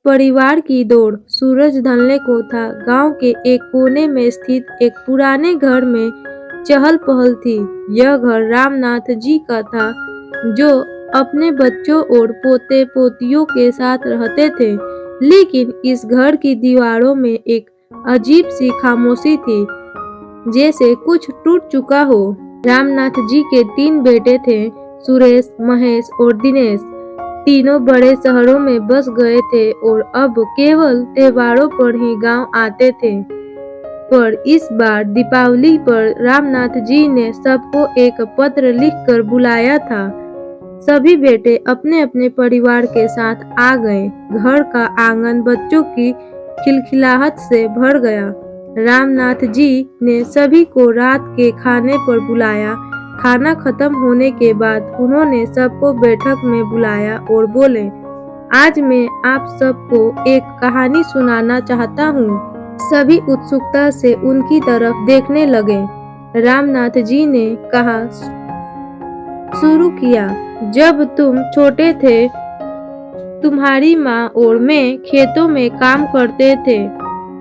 परिवार की दौड़ सूरज ढलने को था। गांव के एक कोने में स्थित एक पुराने घर में चहल पहल थी। यह घर रामनाथ जी का था, जो अपने बच्चों और पोते पोतियों के साथ रहते थे। लेकिन इस घर की दीवारों में एक अजीब सी खामोशी थी, जैसे कुछ टूट चुका हो। रामनाथ जी के 3 बेटे थे, सुरेश, महेश और दिनेश। तीनों बड़े शहरों में बस गए थे और अब केवल त्योहारों पर ही गांव आते थे। पर इस बार दीपावली पर रामनाथ जी ने सबको एक पत्र लिखकर बुलाया था। सभी बेटे अपने अपने परिवार के साथ आ गए। घर का आंगन बच्चों की खिलखिलाहट से भर गया। रामनाथ जी ने सभी को रात के खाने पर बुलाया। खाना खत्म होने के बाद उन्होंने सबको बैठक में बुलाया और बोले, आज मैं आप सबको एक कहानी सुनाना चाहता हूँ। सभी उत्सुकता से उनकी तरफ देखने लगे। रामनाथ जी ने कहा, शुरू किया। जब तुम छोटे थे, तुम्हारी माँ और मैं खेतों में काम करते थे।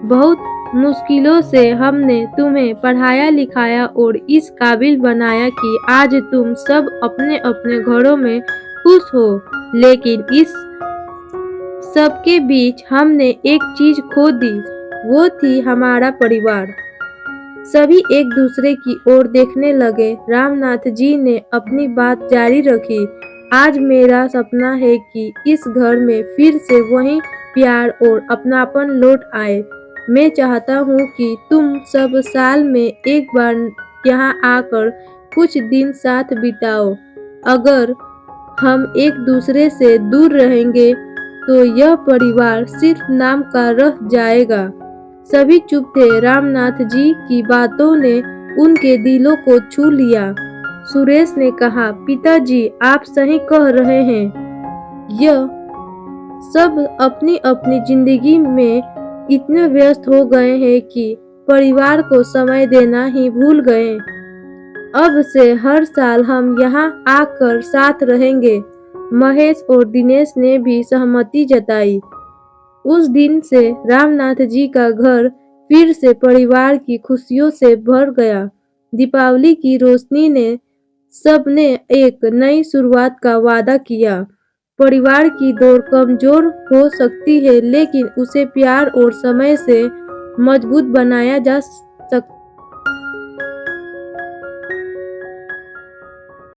बहुत मुश्किलों से हमने तुम्हें पढ़ाया लिखाया और इस काबिल बनाया कि आज तुम सब अपने अपने घरों में खुश हो। लेकिन इस सबके बीच हमने एक चीज खो दी, वो थी हमारा परिवार। सभी एक दूसरे की ओर देखने लगे। रामनाथ जी ने अपनी बात जारी रखी। आज मेरा सपना है कि इस घर में फिर से वही प्यार और अपनापन लौट आए। मैं चाहता हूँ कि तुम सब साल में एक बार यहाँ आकर कुछ दिन साथ बिताओ। अगर हम एक दूसरे से दूर रहेंगे तो यह परिवार सिर्फ नाम का रह जाएगा। सभी चुप थे। रामनाथ जी की बातों ने उनके दिलों को छू लिया। सुरेश ने कहा, पिताजी आप सही कह रहे हैं। यह सब अपनी अपनी जिंदगी में इतने व्यस्त हो गए हैं कि परिवार को समय देना ही भूल गए। अब से हर साल हम यहाँ आकर साथ रहेंगे। महेश और दिनेश ने भी सहमति जताई। उस दिन से रामनाथ जी का घर फिर से परिवार की खुशियों से भर गया। दीपावली की रोशनी ने सबने एक नई शुरुआत का वादा किया। परिवार की दौड़ कमजोर हो सकती है, लेकिन उसे प्यार और समय से मजबूत बनाया जा